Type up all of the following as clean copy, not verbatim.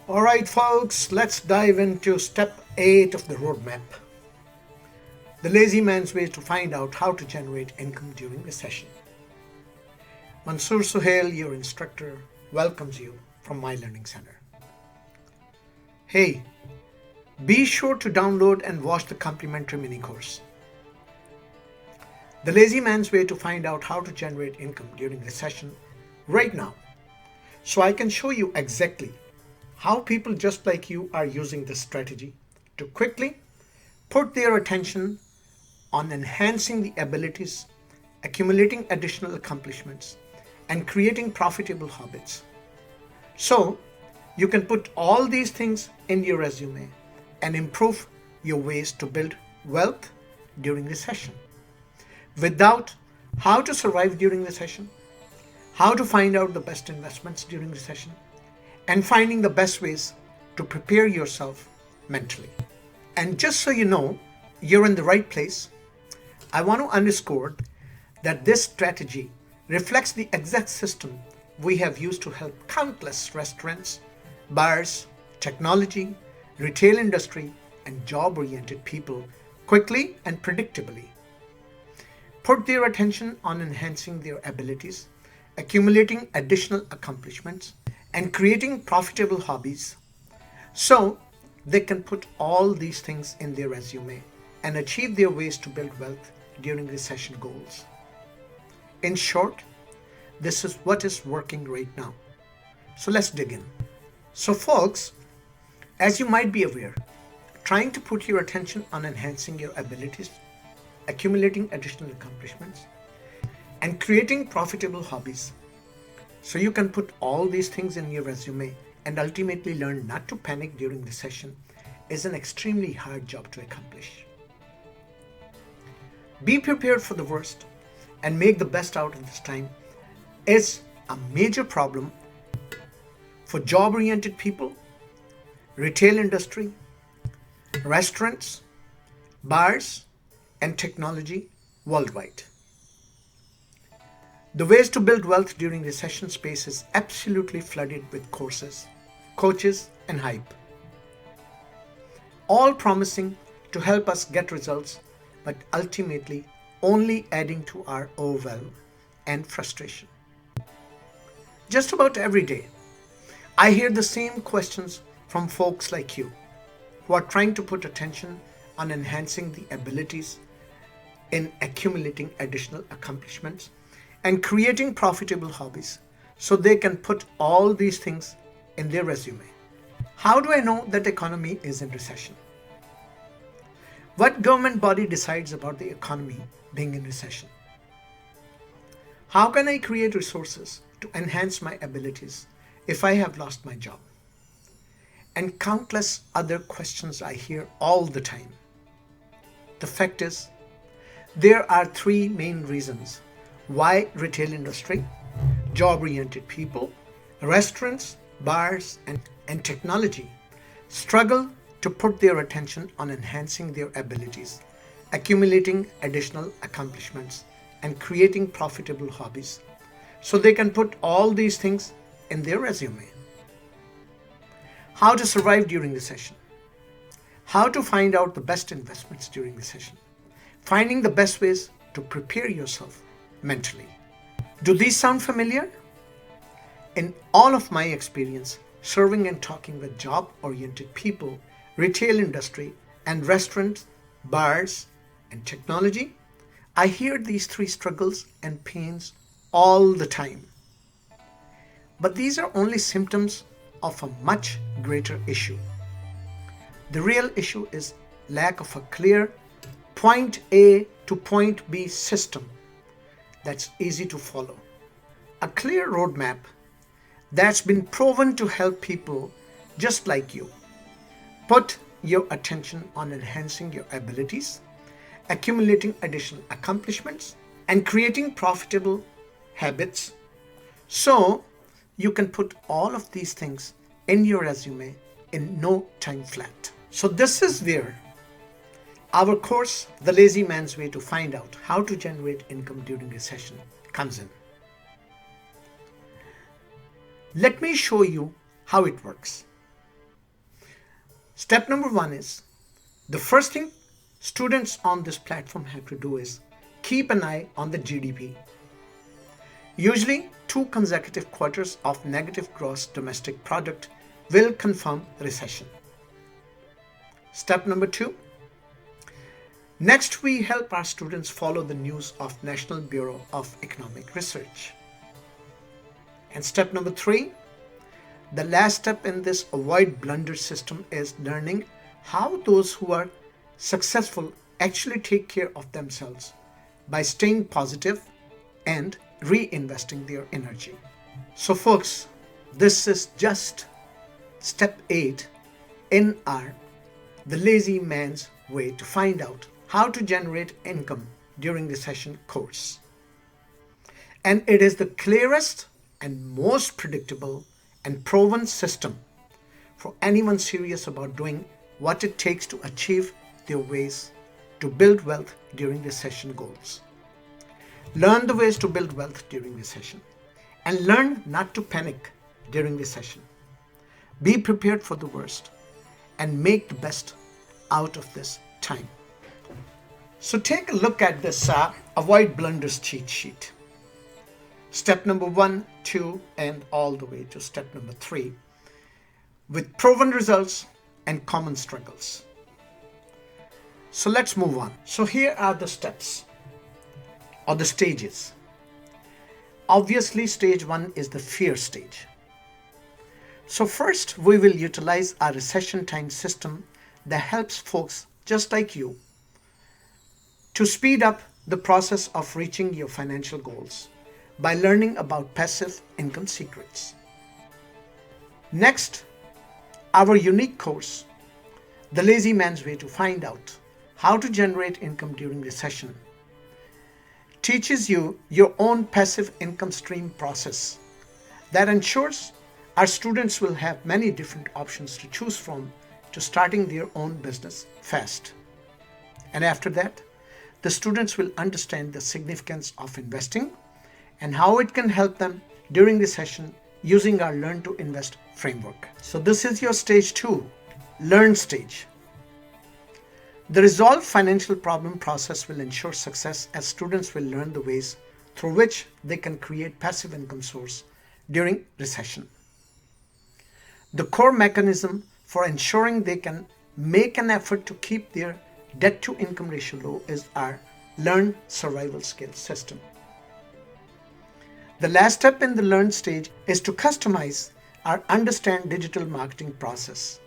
All right, folks, let's dive into step 8 of the roadmap, the lazy man's way to find out how to generate income during recession. Mansoor Suhail, your instructor, welcomes you from my learning center. Hey, be sure to download and watch the complimentary mini course, The Lazy Man's Way to Find Out How to Generate Income During Recession, right now, so I can show you exactly how people just like you are using this strategy to quickly put their attention on enhancing the abilities, accumulating additional accomplishments, and creating profitable habits. So you can put all these things in your resume and improve your ways to build wealth during recession. Without how to survive during recession, how to find out the best investments during recession, and finding the best ways to prepare yourself mentally. And just so you know, you're in the right place, I want to underscore that this strategy reflects the exact system we have used to help countless restaurants, bars, technology, retail industry, and job-oriented people quickly and predictably put their attention on enhancing their abilities, accumulating additional accomplishments, and creating profitable hobbies so they can put all these things in their resume and achieve their ways to build wealth during recession goals. In short, this is what is working right now. So let's dig in. So folks, as you might be aware, trying to put your attention on enhancing your abilities, accumulating additional accomplishments, and creating profitable hobbies so you can put all these things in your resume and ultimately learn not to panic during recession is an extremely hard job to accomplish. Be prepared for the worst and make the best out of this time is a major problem for job-oriented people, retail industry, restaurants, bars, and technology worldwide. The ways to build wealth during recession space is absolutely flooded with courses, coaches, and hype, all promising to help us get results, but ultimately only adding to our overwhelm and frustration. Just about every day, I hear the same questions from folks like you who are trying to put attention on enhancing the abilities in accumulating additional accomplishments and creating profitable hobbies so they can put all these things in their resume. How do I know that the economy is in recession? What government body decides about the economy being in recession? How can I create resources to enhance my abilities if I have lost my job? And countless other questions I hear all the time. The fact is, there are three main reasons why retail industry, job-oriented people, restaurants, bars, and technology struggle to put their attention on enhancing their abilities, accumulating additional accomplishments, and creating profitable hobbies so they can put all these things in their resume. How to survive during recession. How to find out the best investments during recession. Finding the best ways to prepare yourself mentally. Do these sound familiar? In all of my experience serving and talking with job-oriented people, retail industry, and restaurants, bars, and technology, I hear these three struggles and pains all the time. But these are only symptoms of a much greater issue. The real issue is lack of a clear point A to point B system that's easy to follow. A clear roadmap that's been proven to help people just like you put your attention on enhancing your abilities, accumulating additional accomplishments, and creating profitable habits so you can put all of these things in your resume in no time flat. So this is where our course, The Lazy Man's Way to Find Out How to Generate Income During Recession, comes in. Let me show you how it works. Step number one is, the first thing students on this platform have to do is keep an eye on the GDP. Usually, 2 consecutive quarters of negative gross domestic product will confirm recession. Step number 2. Next, we help our students follow the news of National Bureau of Economic Research. And step number 3, the last step in this avoid blunder system is learning how those who are successful actually take care of themselves by staying positive and reinvesting their energy. So folks, this is just step 8 in our The Lazy Man's Way to Find Out How to Generate Income During Recession course. And it is the clearest and most predictable and proven system for anyone serious about doing what it takes to achieve their ways to build wealth during recession goals. Learn the ways to build wealth during recession and learn not to panic during recession. Be prepared for the worst and make the best out of this time. So take a look at this avoid blunders cheat sheet. Step number 1, 2, and all the way to step number 3 with proven results and common struggles. So let's move on. So here are the steps or the stages. Obviously, stage 1 is the fear stage. So first, we will utilize our recession time system that helps folks just like you to speed up the process of reaching your financial goals by learning about passive income secrets. Next, our unique course, The Lazy Man's Way to Find Out How to Generate Income During Recession, teaches you your own passive income stream process that ensures our students will have many different options to choose from to starting their own business fast. And after that, the students will understand the significance of investing and how it can help them during the session using our Learn to Invest framework. So this is your stage 2, learn stage. The resolve financial problem process will ensure success as students will learn the ways through which they can create passive income source during recession. The core mechanism for ensuring they can make an effort to keep their debt to income ratio low is our Learn Survival Skills system. The last step in the learn stage is to customize our Understand Digital Marketing process,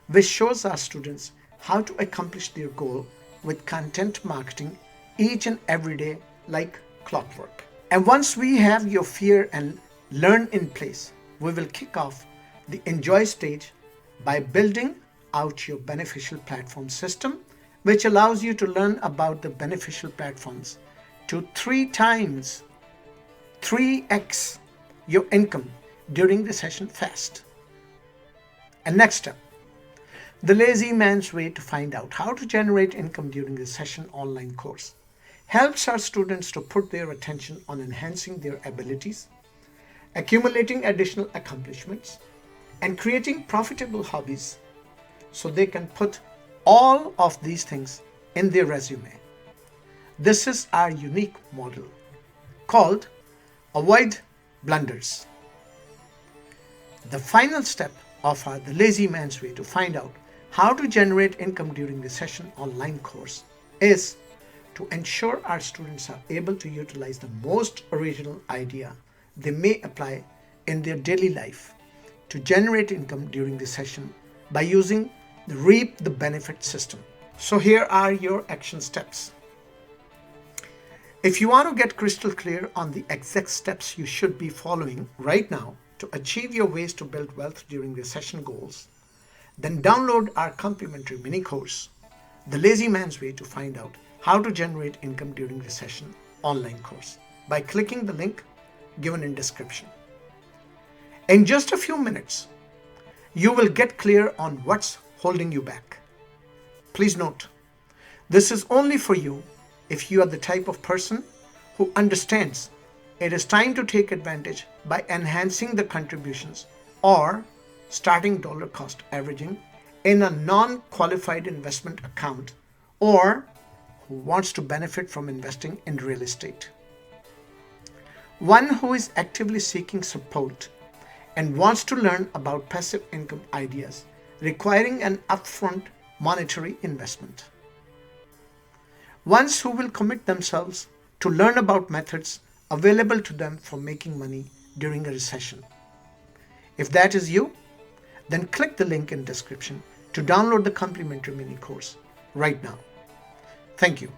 which shows our students how to accomplish their goal with content marketing each and every day like clockwork. And once we have your fear and learn in place, we will kick off the enjoy stage by building out your beneficial platform system, which allows you to learn about the beneficial platforms to 3x your income during the session fast. And next step, The Lazy Man's Way to Find Out How to Generate Income During the Session online course helps our students to put their attention on enhancing their abilities, accumulating additional accomplishments, and creating profitable hobbies so they can put all of these things in their resume. This is our unique model called Avoid Blunders. The final step of our The Lazy Man's Way to Find Out How to Generate Income During the Session online course is to ensure our students are able to utilize the most original idea they may apply in their daily life to generate income during the session by using the Reap the Benefit system. So here are your action steps. If you want to get crystal clear on the exact steps you should be following right now to achieve your ways to build wealth during recession goals, then download our complimentary mini course, The Lazy Man's Way to Find Out How to Generate Income During Recession online course by clicking the link given in description. In just a few minutes, you will get clear on what's holding you back. Please note, this is only for you if you are the type of person who understands it is time to take advantage by enhancing the contributions or starting dollar cost averaging in a non-qualified investment account or who wants to benefit from investing in real estate. One who is actively seeking support and wants to learn about passive income ideas requiring an upfront monetary investment. Ones who will commit themselves to learn about methods available to them for making money during a recession. If that is you, then click the link in description to download the complimentary mini course right now. Thank you.